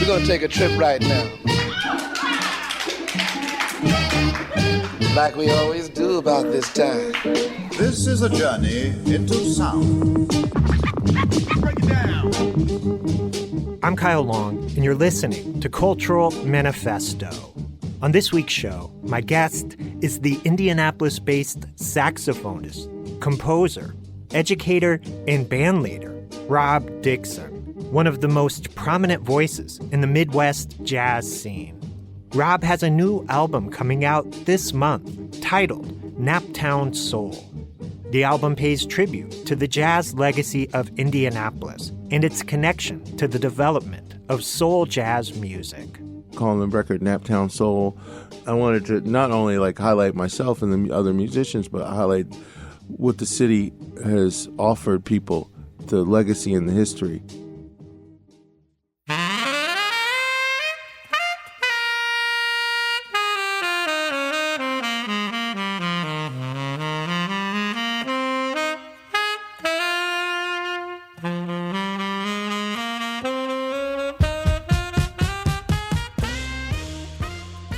We're gonna take a trip right now. Like we always do about this time. This is a journey into sound. Break it down. I'm Kyle Long, and you're listening to Cultural Manifesto. On this week's show, my guest is the Indianapolis-based saxophonist, composer, educator, and bandleader, Rob Dixon, one of the most prominent voices in the Midwest jazz scene. Rob has a new album coming out this month titled Naptown Soul. The album pays tribute to the jazz legacy of Indianapolis and its connection to the development of soul jazz music. Calling the record Naptown Soul, I wanted to not only highlight myself and the other musicians, but highlight what the city has offered people, the legacy and the history.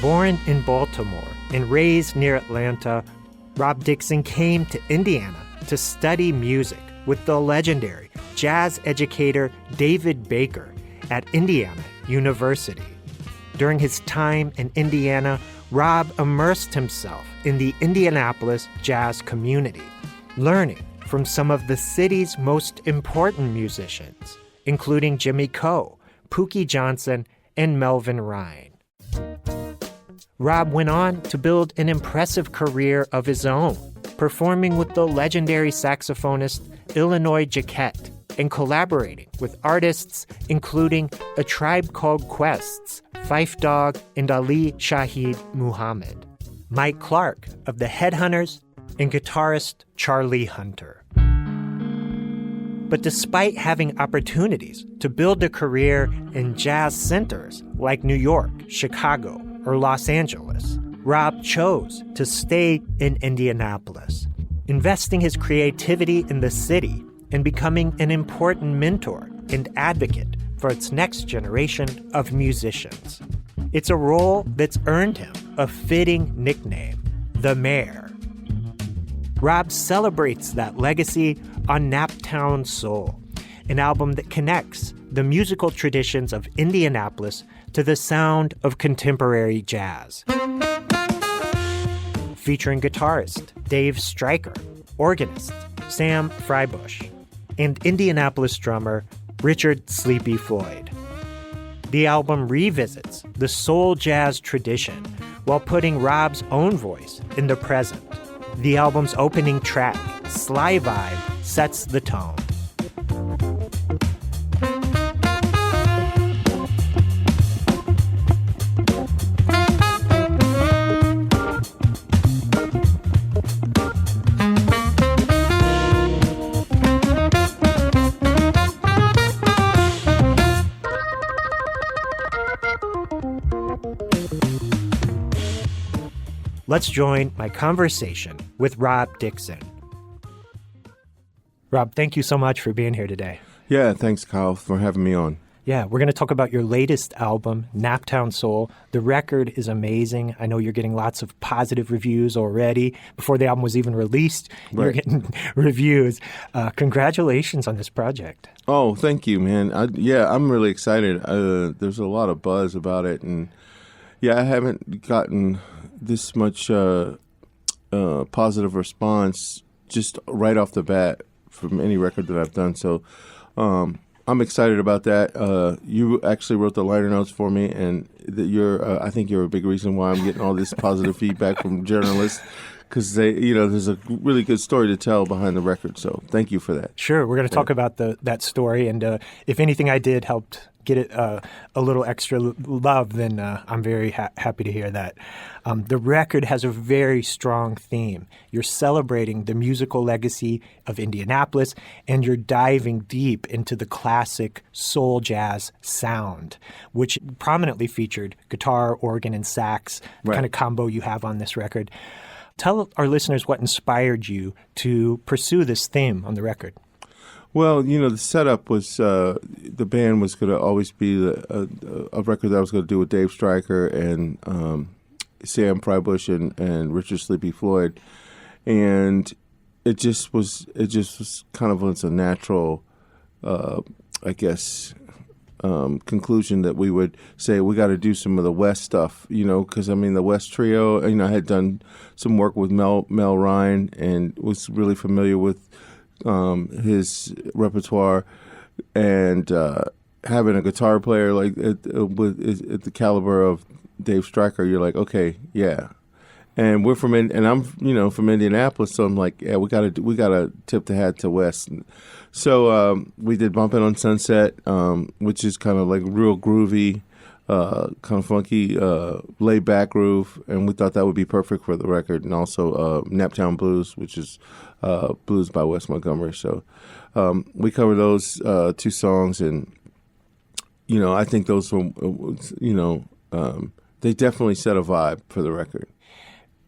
Born in Baltimore and raised near Atlanta, Rob Dixon came to Indiana to study music with the legendary jazz educator David Baker at Indiana University. During his time in Indiana, Rob immersed himself in the Indianapolis jazz community, learning from some of the city's most important musicians, including Jimmy Coe, Pookie Johnson, and Melvin Rhyne. Rob went on to build an impressive career of his own, performing with the legendary saxophonist Illinois Jacquet and collaborating with artists including A Tribe Called Quest's Phife Dawg and Ali Shaheed Muhammad, Mike Clark of the Headhunters, and guitarist Charlie Hunter. But despite having opportunities to build a career in jazz centers like New York, Chicago, or Los Angeles, Rob chose to stay in Indianapolis, investing his creativity in the city and becoming an important mentor and advocate for its next generation of musicians. It's a role that's earned him a fitting nickname, the Mayor. Rob celebrates that legacy on Naptown Soul, an album that connects the musical traditions of Indianapolis to the sound of contemporary jazz. Featuring guitarist Dave Stryker, organist Sam Freibush, and Indianapolis drummer Richard Sleepy Floyd. The album revisits the soul jazz tradition while putting Rob's own voice in the present. The album's opening track, Sly Vibe, sets the tone. Let's join my conversation with Rob Dixon. Rob, thank you so much for being here today. Yeah, thanks, Kyle, for having me on. Yeah, we're going to talk about your latest album, Naptown Soul. The record is amazing. I know you're getting lots of positive reviews already. Before the album was even released, You're getting reviews. Congratulations on this project. Oh, thank you, man. I'm really excited. There's a lot of buzz about it. And I haven't gotten this much positive response just right off the bat from any record that I've done. So I'm excited about that. You actually wrote the liner notes for me, and I think you're a big reason why I'm getting all this positive feedback from journalists, because there's a really good story to tell behind the record. So thank you for that. Sure, we're going to talk about that story, and if anything I did helped get it a little extra love, then I'm very happy to hear that. The record has a very strong theme. You're celebrating the musical legacy of Indianapolis, and you're diving deep into the classic soul jazz sound, which prominently featured guitar, organ, and sax, the kind of combo you have on this record. Tell our listeners what inspired you to pursue this theme on the record. Well, the setup was the band was going to always be a record that I was going to do with Dave Stryker and Sam Prybush and Richard Sleepy Floyd, and it just was kind of a natural, I guess, conclusion that we would say we got to do some of the West stuff, because the West Trio, I had done some work with Mel Ryan and was really familiar with his repertoire, and having a guitar player like at the caliber of Dave Stryker, you're like, okay, yeah. And we're and I'm from Indianapolis, so I'm like, yeah, we gotta tip the hat to West. So we did Bumpin' on Sunset, which is kind of like real groovy, kind of funky, laid back groove, and we thought that would be perfect for the record. And also Naptown Blues, which is blues by Wes Montgomery. So we cover those two songs, and I think those were, they definitely set a vibe for the record.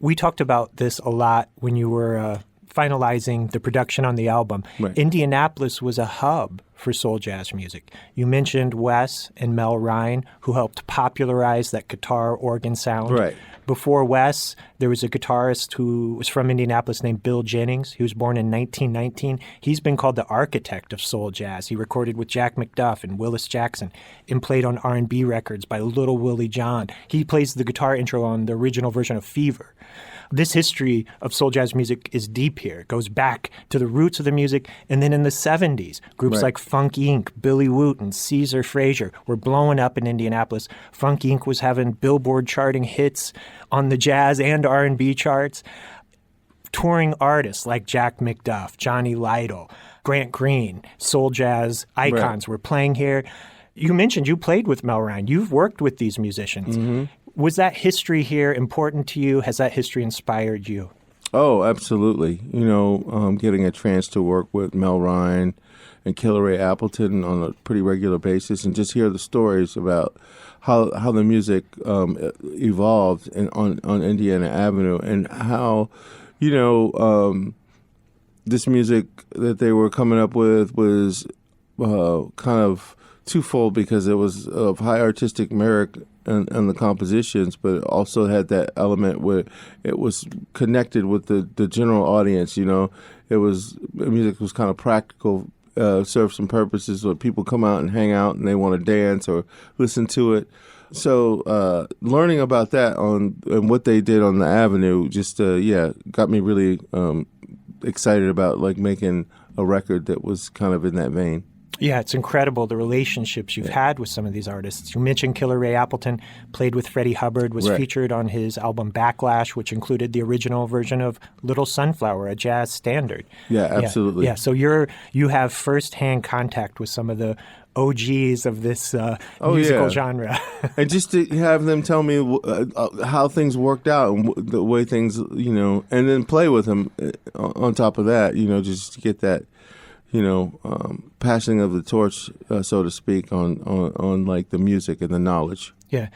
We talked about this a lot when you were finalizing the production on the album. Right. Indianapolis was a hub for soul jazz music. You mentioned Wes and Mel Ryan, who helped popularize that guitar organ sound. Right. Before Wes, there was a guitarist who was from Indianapolis named Bill Jennings. He was born in 1919. He's been called the architect of soul jazz. He recorded with Jack McDuff and Willis Jackson and played on R&B records by Little Willie John. He plays the guitar intro on the original version of Fever. This history of soul jazz music is deep here. It goes back to the roots of the music. And then in the 70s, groups Right. like Funk Inc., Billy Wooten, Caesar Frazier were blowing up in Indianapolis. Funk Inc. was having Billboard charting hits on the jazz and R&B charts. Touring artists like Jack McDuff, Johnny Lytle, Grant Green, soul jazz icons were playing here. You mentioned you played with Mel Ryan. You've worked with these musicians. Mm-hmm. Was that history here important to you? Has that history inspired you? Oh, absolutely. Getting a chance to work with Mel Ryan and Killer Ray Appleton on a pretty regular basis, and just hear the stories about how the music evolved on Indiana Avenue, and how this music that they were coming up with was kind of twofold, because it was of high artistic merit and the compositions, but it also had that element where it was connected with the general audience. Music was kind of practical, served some purposes where people come out and hang out and they want to dance or listen to it. So learning about that and what they did on the Avenue just got me really excited about making a record that was kind of in that vein. Yeah, it's incredible the relationships you've had with some of these artists. You mentioned Killer Ray Appleton, played with Freddie Hubbard, was featured on his album Backlash, which included the original version of Little Sunflower, a jazz standard. Yeah, absolutely. Yeah, so you have firsthand contact with some of the OGs of this musical genre. And just to have them tell me how things worked out and the way things, and then play with them on top of that, just to get that, passing of the torch, so to speak, on like the music and the knowledge. Yeah.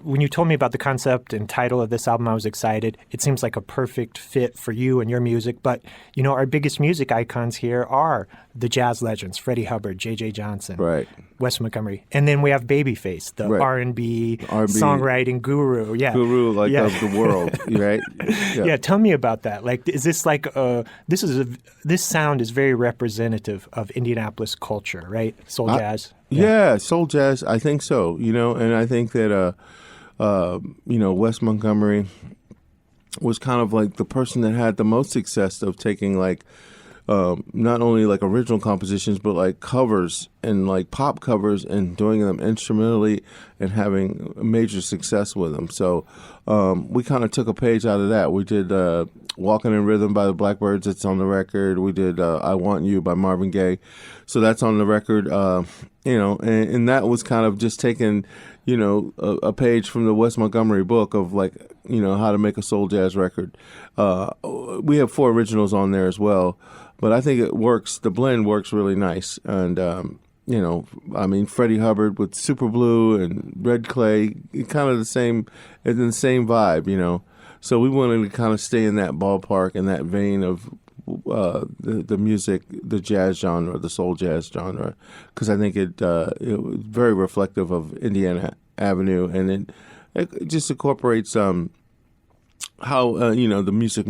When you told me about the concept and title of this album, I was excited. It seems like a perfect fit for you and your music. But, our biggest music icons here are the jazz legends, Freddie Hubbard, J.J. Johnson, right, Wes Montgomery. And then we have Babyface, the R&B songwriting guru. Yeah. Guru of the world, right? Yeah, tell me about that. Is this this sound is very representative of Indianapolis culture, right? Soul jazz. Yeah, soul jazz. I think so. And I think that Wes Montgomery was kind of like the person that had the most success of taking not only original compositions, but covers and pop covers and doing them instrumentally and having major success with them. So we kind of took a page out of that. We did Walking in Rhythm by the Blackbirds. It's on the record. We did I Want You by Marvin Gaye. So that's on the record. And that was kind of just taking, a page from the Wes Montgomery book of how to make a soul jazz record. We have 4 originals on there as well. But I think it works. The blend works really nice. And, Freddie Hubbard with Super Blue and Red Clay, kind of the same vibe, So we wanted to kind of stay in that ballpark, in that vein of the music, the jazz genre, the soul jazz genre, because I think it was very reflective of Indiana Avenue, and it just incorporates how the music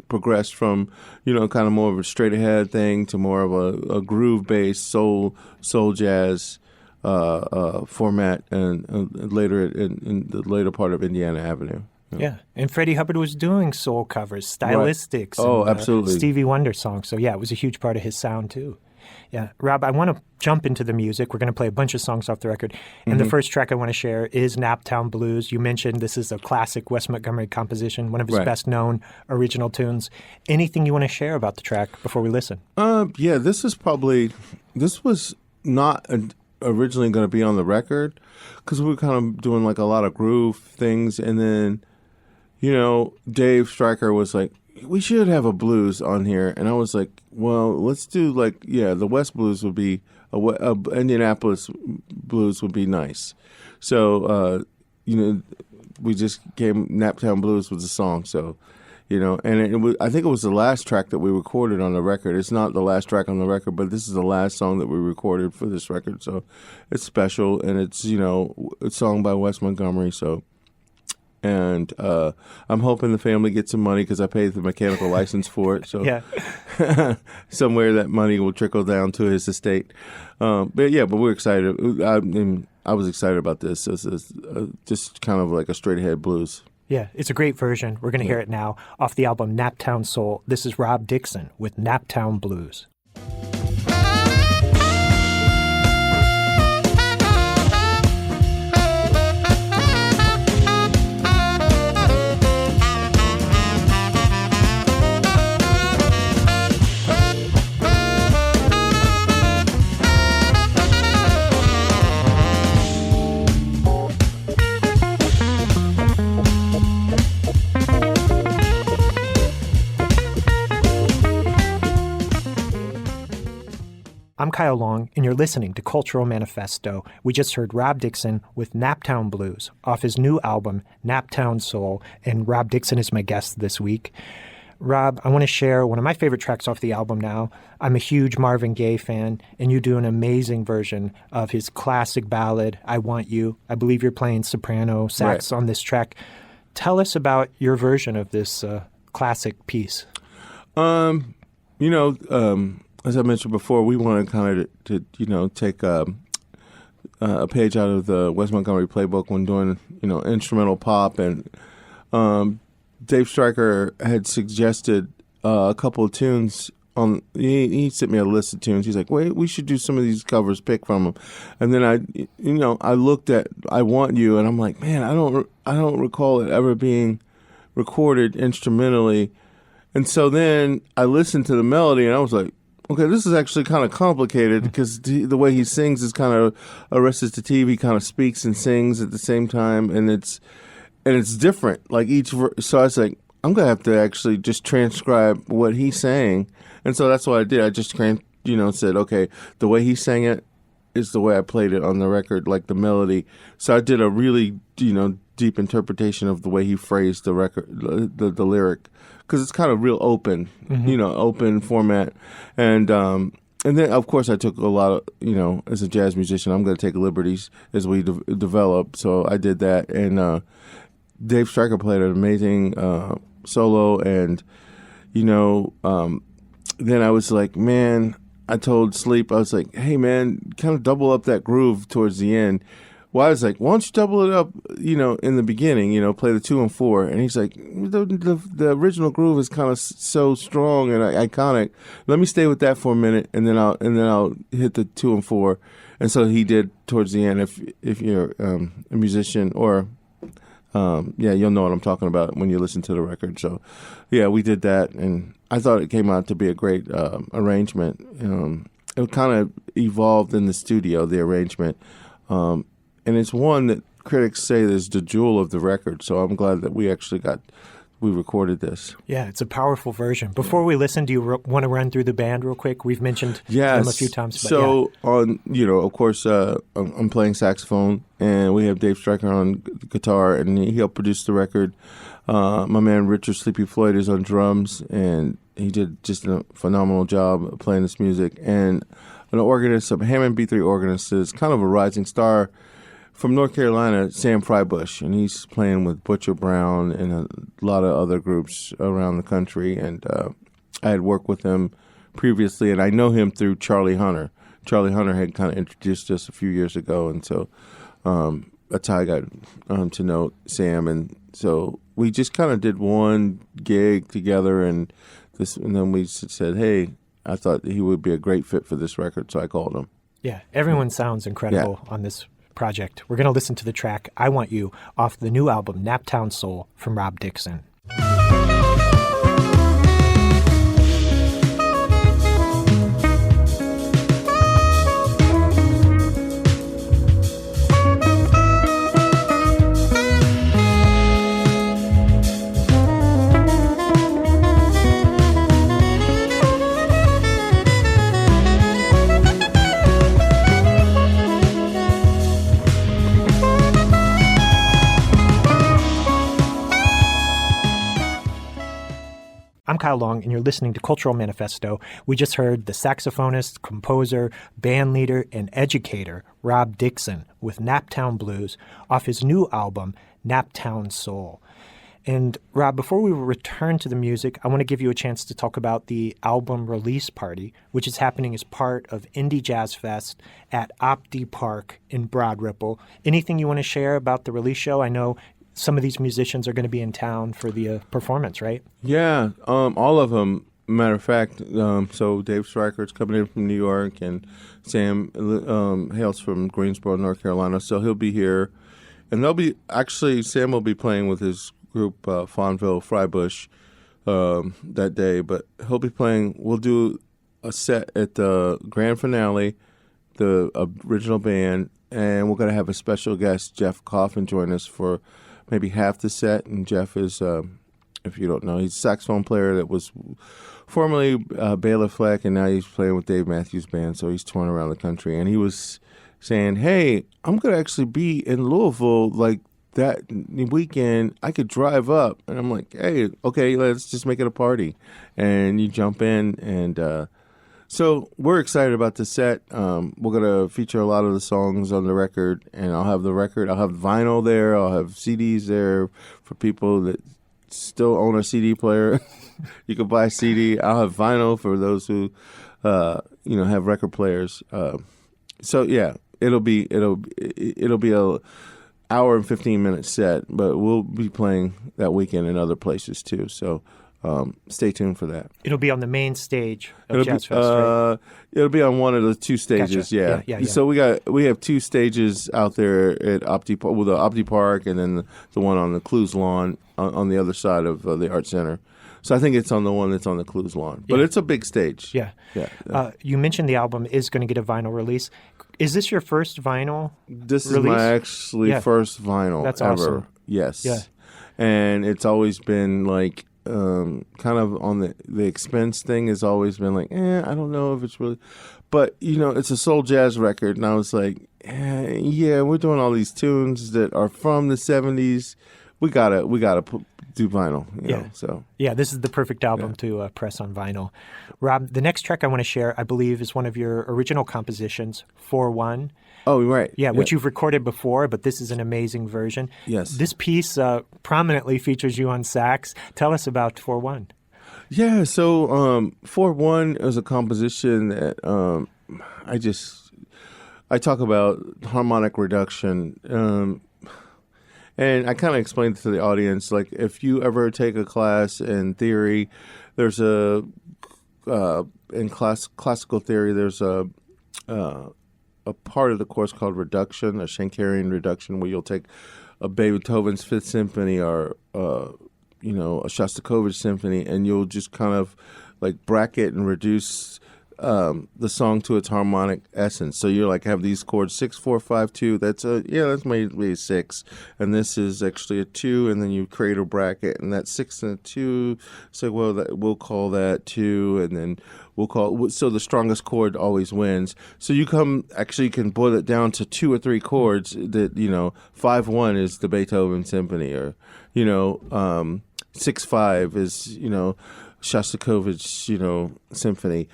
progressed from kind of more of a straight ahead thing to more of a groove based soul jazz format, and later in the later part of Indiana Avenue. Yeah, and Freddie Hubbard was doing soul covers, stylistics, right. Oh, and, absolutely, Stevie Wonder songs. So yeah, it was a huge part of his sound too. Yeah, Rob, I want to jump into the music. We're going to play a bunch of songs off the record. And the first track I want to share is Naptown Blues. You mentioned this is a classic Wes Montgomery composition, one of his best-known original tunes. Anything you want to share about the track before we listen? Yeah, this was not originally going to be on the record because we were kind of doing like a lot of groove things. And then, Dave Stryker was like, we should have a blues on here. And I was like, well, let's do the West Blues would be, Indianapolis blues would be nice. So, we just came, Naptown Blues was the song. So, and I think it was the last track that we recorded on the record. It's not the last track on the record, but this is the last song that we recorded for this record. So it's special, and it's, it's sung by Wes Montgomery. So. And I'm hoping the family gets some money because I paid the mechanical license for it. So somewhere that money will trickle down to his estate. But we're excited. I was excited about this. It's just kind of like a straight ahead blues. Yeah, it's a great version. We're going to hear it now off the album Naptown Soul. This is Rob Dixon with Naptown Blues. I'm Kyle Long, and you're listening to Cultural Manifesto. We just heard Rob Dixon with Naptown Blues off his new album, Naptown Soul, and Rob Dixon is my guest this week. Rob, I want to share one of my favorite tracks off the album now. I'm a huge Marvin Gaye fan, and you do an amazing version of his classic ballad, I Want You. I believe you're playing soprano sax on this track. Tell us about your version of this classic piece. As I mentioned before, we wanted kind of to take a page out of the Wes Montgomery playbook when doing, instrumental pop. And Dave Stryker had suggested a couple of tunes. He sent me a list of tunes. He's like, wait, we should do some of these covers, pick from them. And then I looked at I Want You, and I'm like, man, I don't recall it ever being recorded instrumentally. And so then I listened to the melody, and I was like, okay, this is actually kind of complicated because the way he sings is kind of Arrested to TV. He kind of speaks and sings at the same time, and it's different. Like so I was like, I'm gonna have to actually just transcribe what he's saying, and so that's what I did. I just said, okay, the way he sang it is the way I played it on the record, like the melody. So I did a really deep interpretation of the way he phrased the record, the lyric. Because it's kind of real open, open format. And then, of course, I took a lot of, as a jazz musician, I'm going to take liberties as we develop. So I did that. And Dave Stryker played an amazing solo. And, then I was like, man, I told Sleep, I was like, hey, man, kind of double up that groove towards the end. Well, I was like, why don't you double it up, in the beginning, play the 2 and 4. And he's like, the original groove is kind of so strong and iconic. Let me stay with that for a minute, and then I'll hit the 2 and 4. And so he did towards the end. If you're a musician or, you'll know what I'm talking about when you listen to the record. So, yeah, we did that, and I thought it came out to be a great arrangement. It kind of evolved in the studio, the arrangement. And it's one that critics say is the jewel of the record. So I'm glad that we recorded this. Yeah, it's a powerful version. Before we listen, do you want to run through the band real quick? We've mentioned them a few times. So on, of course, I'm playing saxophone, and we have Dave Stryker on guitar, and he helped produce the record. My man Richard Sleepy Floyd is on drums, and he did just a phenomenal job playing this music. And an organist, a Hammond B3 organist, is kind of a rising star from North Carolina, Sam Frybush, and he's playing with Butcher Brown and a lot of other groups around the country. And I had worked with him previously, and I know him through Charlie Hunter. Charlie Hunter had kind of introduced us a few years ago, and so that's how I got to know Sam. And so we just kind of did one gig together, and then we said, hey, I thought he would be a great fit for this record, so I called him. Yeah, everyone sounds incredible on this project. We're going to listen to the track I Want You off the new album Naptown Soul from Rob Dixon. I'm Kyle Long, and you're listening to Cultural Manifesto. We just heard the saxophonist, composer, band leader, and educator Rob Dixon with Naptown Blues off his new album, Naptown Soul. And Rob, before we return to the music, I want to give you a chance to talk about the album release party, which is happening as part of Indie Jazz Fest at Opti Park in Broad Ripple. Anything you want to share about the release show? I know some of these musicians are going to be in town for the performance, right? Yeah, all of them. Matter of fact, so Dave Stryker's coming in from New York, and Sam hails from Greensboro, North Carolina, so he'll be here. And Sam will be playing with his group, Fonville Frybush, that day, but we'll do a set at the grand finale, the original band, and we're going to have a special guest, Jeff Coffin, join us for maybe half the set. And Jeff is, if you don't know, he's a saxophone player that was formerly Bela Fleck, and now he's playing with Dave Matthews Band, so he's touring around the country. And he was saying, hey, I'm going to actually be in Louisville like that weekend. I could drive up. And I'm like, hey, okay, let's just make it a party. And you jump in, and so we're excited about the set. We're going to feature a lot of the songs on the record, and I'll have vinyl there. I'll have CDs there for people that still own a CD player. You can buy a CD. I'll have vinyl for those who, have record players. So yeah, it'll be a hour and 15-minute set, but we'll be playing that weekend in other places too. So stay tuned for that. It'll be on the main stage of Jazz Fest, right? It'll be on one of the two stages. Gotcha. Yeah. So we have two stages out there at Opti Park, and then the one on the Clues Lawn on the other side of the Art Center. So I think it's on the one that's on the Clues Lawn, but it's a big stage. Yeah. You mentioned the album is going to get a vinyl release. Is this your first vinyl This release? is my first vinyl That's ever. Awesome. Yes. Yeah. And it's always been like kind of on the expense thing has always been like, I don't know if it's really, but it's a soul jazz record, and I was like, we're doing all these tunes that are from the 70s. We gotta do vinyl. So this is the perfect album to press on vinyl. Rob, the next track I want to share, I believe, is one of your original compositions, 4-1. Oh, right. Yeah, which you've recorded before, but this is an amazing version. Yes. This piece prominently features you on sax. Tell us about 4-1. Yeah, so 4-1 is a composition that I talk about harmonic reduction. And I kind of explained to the audience, like, if you ever take a class in theory, there's in classical theory, there's a part of the course called reduction, a Schenkerian reduction, where you'll take a Beethoven's Fifth Symphony or a Shostakovich symphony, and you'll just kind of like bracket and reduce the song to its harmonic essence. So you're like have these chords 6, 4, 5, 2. That's maybe a 6, and this is actually a 2, and then you create a bracket, and that's 6 and a 2. So we'll call that 2, and then so the strongest chord always wins. So you can boil it down to 2 or 3 chords. That 5-1 is the Beethoven symphony, or 6-5 is Shostakovich, symphony.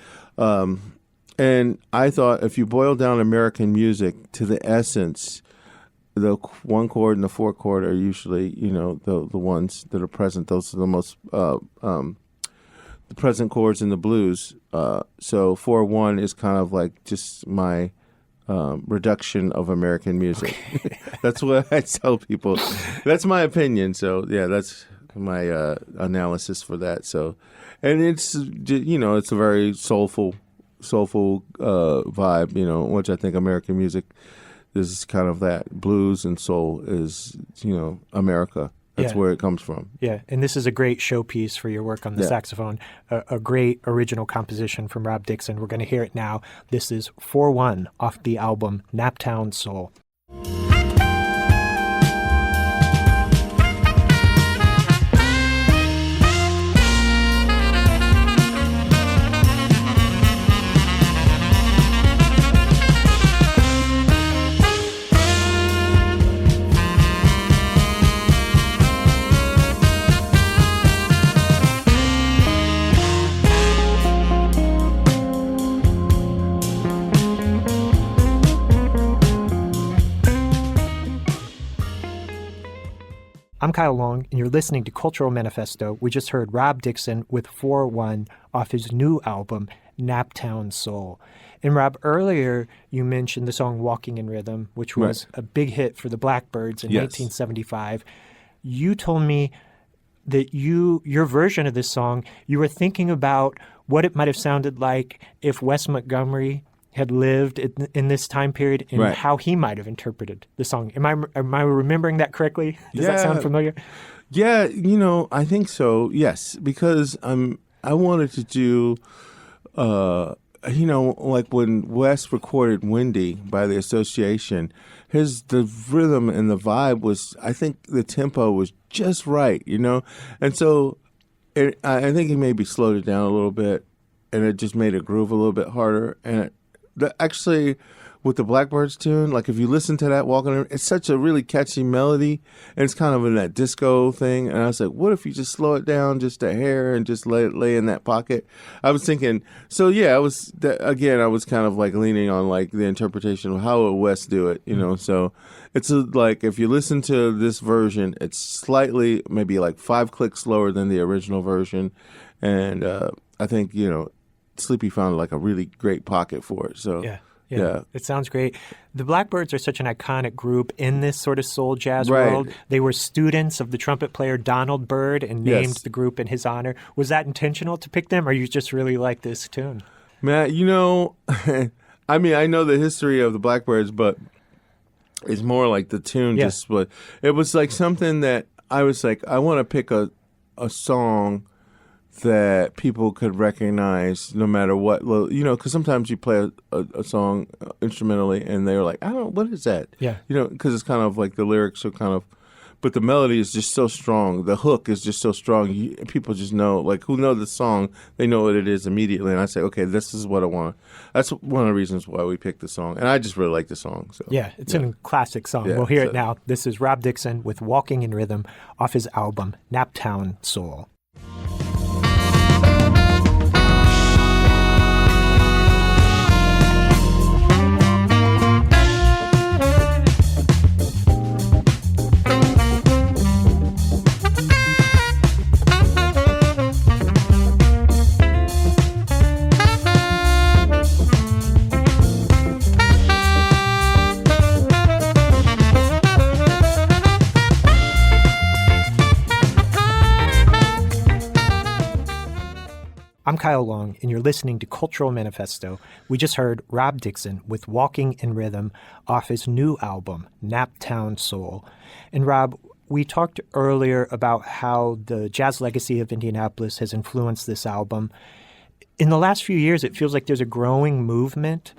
And I thought if you boil down American music to the essence, the 1 chord and the 4 chord are usually, the ones that are present. Those are the most the present chords in the blues. So 4/1 is kind of like just my reduction of American music. Okay. That's what I tell people. That's my opinion. So yeah, that's my analysis for that. So, and it's it's a very soulful vibe. Which I think American music is kind of that. Blues and soul is America. That's where it comes from. Yeah, and this is a great showpiece for your work on the saxophone. A great original composition from Rob Dixon. We're going to hear it now. This is 4/1 off the album Naptown Soul. I'm Kyle Long, and you're listening to Cultural Manifesto. We just heard Rob Dixon with 4/1 off his new album, Naptown Soul. And Rob, earlier you mentioned the song Walking in Rhythm, which was a big hit for the Blackbyrds in 1975. You told me that your version of this song, you were thinking about what it might have sounded like if Wes Montgomery had lived in this time period and how he might have interpreted the song. Am I remembering that correcly? Does that sound familiar? Yeah, I think so. Yes, because I wanted to do, like when Wes recorded "Windy" by the Association, the rhythm and the vibe was, I think the tempo was just right, and so I think he maybe slowed it down a little bit, and it just made it groove a little bit harder, and actually, with the Blackbyrds tune, like if you listen to that walking, it's such a really catchy melody, and it's kind of in that disco thing. And I was like, what if you just slow it down just a hair and just let it lay in that pocket? I was thinking, so yeah, I was kind of like leaning on like the interpretation of how would Wes do it, So it's like if you listen to this version, it's slightly maybe like 5 clicks slower than the original version, and I think Sleepy found like a really great pocket for it. So yeah, it sounds great. The Blackbyrds are such an iconic group in this sort of soul jazz world. They were students of the trumpet player Donald Byrd and named the group in his honor. Was that intentional to pick them, or you just really like this tune? Man, I mean, I know the history of the Blackbyrds, but it's more like the tune. It was like something that I was like, I want to pick a song that people could recognize no matter what, because sometimes you play a song instrumentally and they're like, what is that? Yeah. Because it's kind of like the lyrics are kind of, but the melody is just so strong. The hook is just so strong. People just know, like, who know the song, they know what it is immediately. And I say, okay, this is what I want. That's one of the reasons why we picked the song. And I just really like the song. So yeah, it's a classic song. We'll hear it now. This is Rob Dixon with Walking in Rhythm off his album, Naptown Soul. I'm Kyle Long, and you're listening to Cultural Manifesto. We just heard Rob Dixon with Walking in Rhythm off his new album, Naptown Soul. And Rob, we talked earlier about how the jazz legacy of Indianapolis has influenced this album. In the last few years, it feels like there's a growing movement,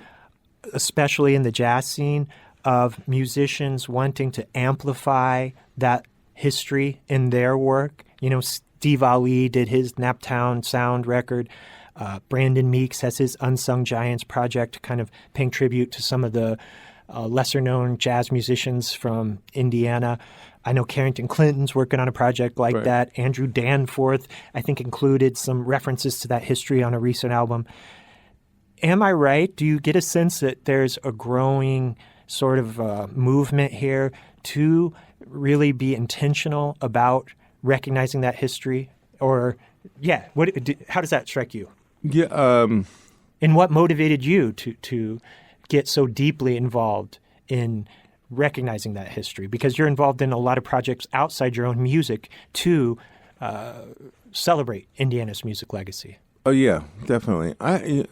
especially in the jazz scene, of musicians wanting to amplify that history in their work. Steve Ali did his Naptown Sound record. Brandon Meeks has his Unsung Giants project, kind of paying tribute to some of the lesser-known jazz musicians from Indiana. I know Carrington Clinton's working on a project like that. Andrew Danforth, I think, included some references to that history on a recent album. Am I right? Do you get a sense that there's a growing sort of movement here to really be intentional about recognizing that history? Or, how does that strike you? Yeah. And what motivated you to get so deeply involved in recognizing that history? Because you're involved in a lot of projects outside your own music to celebrate Indiana's music legacy. Oh, yeah, definitely. I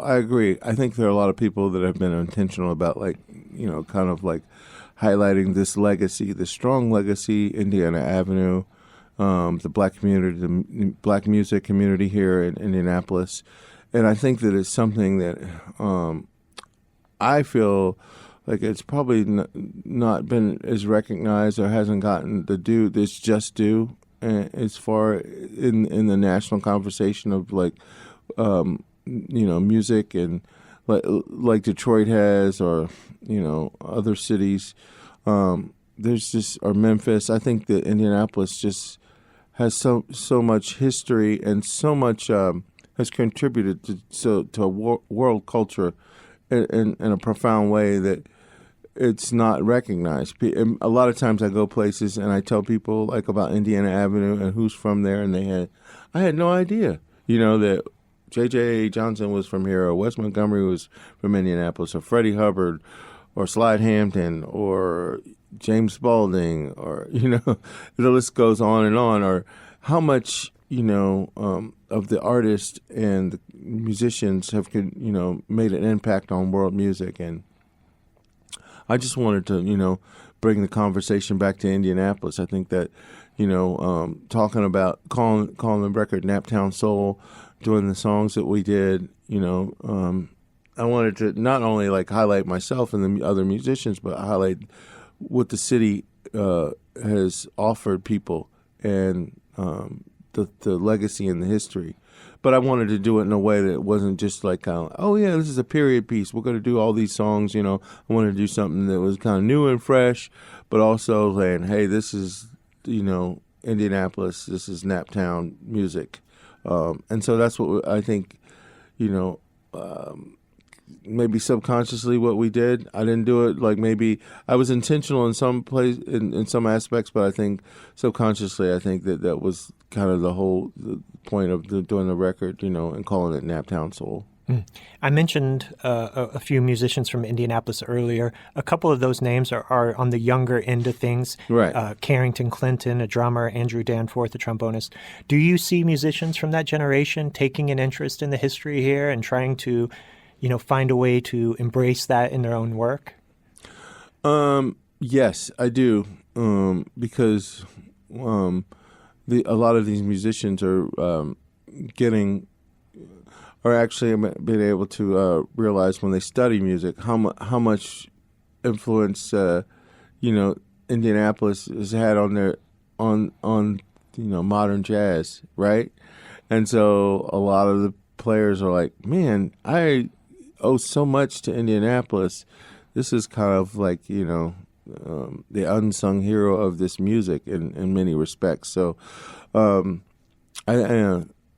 agree. I think there are a lot of people that have been intentional about, kind of highlighting this legacy, the strong legacy, Indiana Avenue, the black community, the black music community here in Indianapolis. And I think that it's something that I feel like it's probably not been as recognized or hasn't gotten the due that's just due as far in the national conversation of music and like Detroit has, or other cities. There's just, or Memphis. I think that Indianapolis just has so much history and so much has contributed to world culture in a profound way that it's not recognized. A lot of times I go places and I tell people about Indiana Avenue and who's from there, and I had no idea, that J.J. Johnson was from here, or Wes Montgomery was from Indianapolis, or Freddie Hubbard, or Slide Hampton, or James Spalding, or, the list goes on, or how much, of the artists and the musicians have, made an impact on world music. And I just wanted to, bring the conversation back to Indianapolis. I think that, talking about calling the record Naptown Soul, doing the songs that we did, I wanted to not only highlight myself and the other musicians, but highlight what the city has offered people and the legacy and the history. But I wanted to do it in a way that wasn't just this is a period piece. We're going to do all these songs, I wanted to do something that was kind of new and fresh, but also saying, hey, this is, Indianapolis, this is Naptown music. And so that's what I think, maybe subconsciously what we did. I didn't do it maybe I was intentional in some in some aspects, but I think subconsciously I think that was kind of the point of doing the record, and calling it Naptown Soul. I mentioned a few musicians from Indianapolis earlier. A couple of those names are on the younger end of things. Right. Carrington Clinton, a drummer, Andrew Danforth, a trombonist. Do you see musicians from that generation taking an interest in the history here and trying to, find a way to embrace that in their own work? Yes, I do, because a lot of these musicians are actually being able to realize when they study music how much influence Indianapolis has had on modern jazz, right? And so a lot of the players are like, man, I owe so much to Indianapolis. This is kind of the unsung hero of this music in many respects. So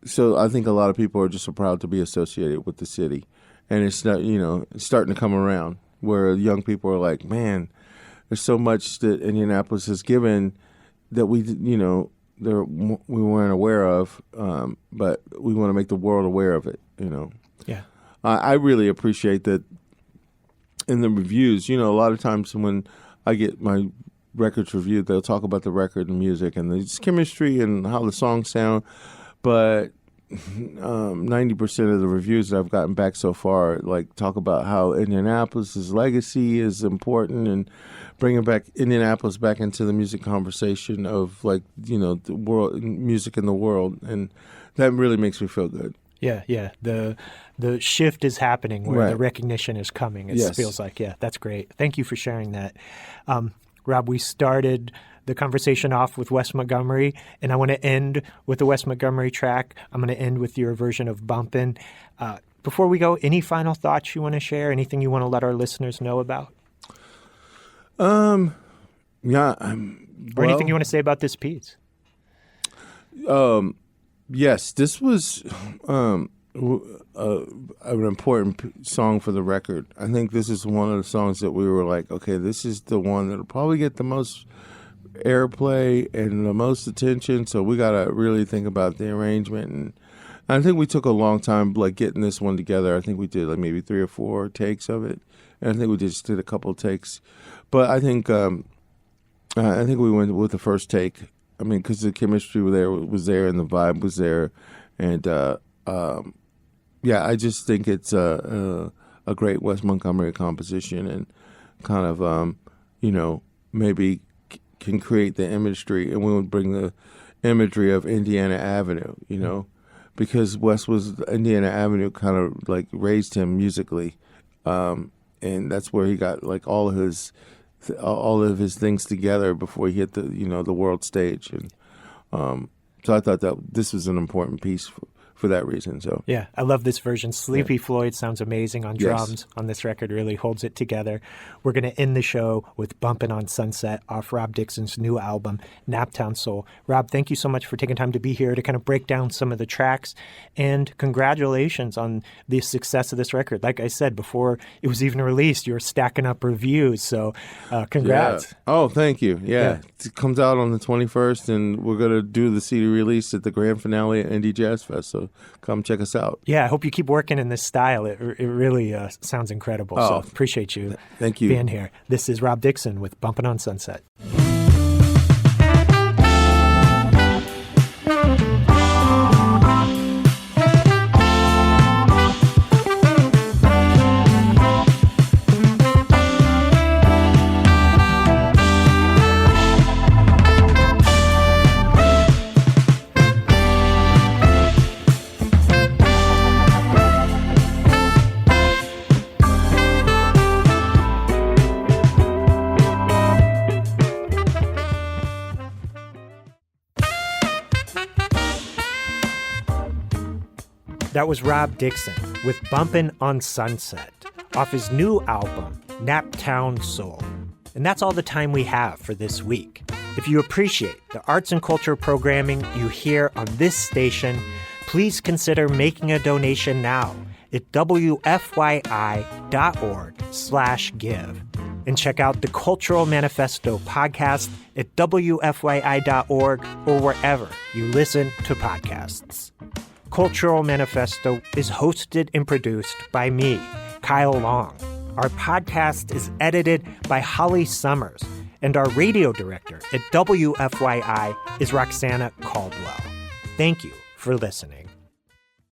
So I think a lot of people are just so proud to be associated with the city, and it's not, it's starting to come around where young people are like, man, there's so much that Indianapolis has given that we weren't aware of, but we want to make the world aware of it. Yeah, I really appreciate that. In the reviews, a lot of times when I get my records reviewed, they'll talk about the record and music and the chemistry and how the songs sound. But 90% of the reviews that I've gotten back so far, talk about how Indianapolis's legacy is important and bringing back Indianapolis back into the music conversation of the world, music in the world, and that really makes me feel good. Yeah. The shift is happening where the recognition is coming. It feels like, that's great. Thank you for sharing that. Rob, we started the conversation off with Wes Montgomery, and I want to end with the Wes Montgomery track. I'm going to end with your version of Bumpin'. Before we go, any final thoughts you want to share? Anything you want to let our listeners know about? Yeah. Or anything you want to say about this piece? Yes, this was an important song for the record. I think this is one of the songs that we were like, okay, this is the one that'll probably get the most airplay and the most attention, so we got to really think about the arrangement. And I think we took a long time like getting this one together. I think we did like maybe 3 or 4 takes of it, and I think we just did a couple of takes. But I think we went with the first take. I mean, because the chemistry was there and the vibe was there. And, I just think it's a great Wes Montgomery composition and kind of, maybe can create the imagery. And we would bring the imagery of Indiana Avenue, because Wes was Indiana Avenue kind of like raised him musically. And that's where he got like all of his things together before he hit the world stage, and so I thought that this was an important piece for that reason. So yeah, I love this version. Sleepy Floyd sounds amazing on drums on this record. Really holds it together. We're going to end the show with "Bumpin' on Sunset" off Rob Dixon's new album, Naptown Soul. Rob, thank you so much for taking time to be here to kind of break down some of the tracks, and congratulations on the success of this record. Like I said before it was even released, you were stacking up reviews. So congrats. Yeah. Oh, thank you. Yeah, it comes out on the 21st, and we're going to do the CD release at the grand finale at Indie Jazz Fest. So come check us out. Yeah, I hope you keep working in this style. It really sounds incredible. So appreciate you. Thank you being here. This is Rob Dixon with Bumpin' on Sunset. That was Rob Dixon with Bumpin' on Sunset off his new album, Naptown Soul. And that's all the time we have for this week. If you appreciate the arts and culture programming you hear on this station, please consider making a donation now at WFYI.org/give. And check out the Cultural Manifesto podcast at WFYI.org or wherever you listen to podcasts. Cultural Manifesto is hosted and produced by me, Kyle Long. Our podcast is edited by Holly Summers, and our radio director at WFYI is Roxana Caldwell. Thank you for listening.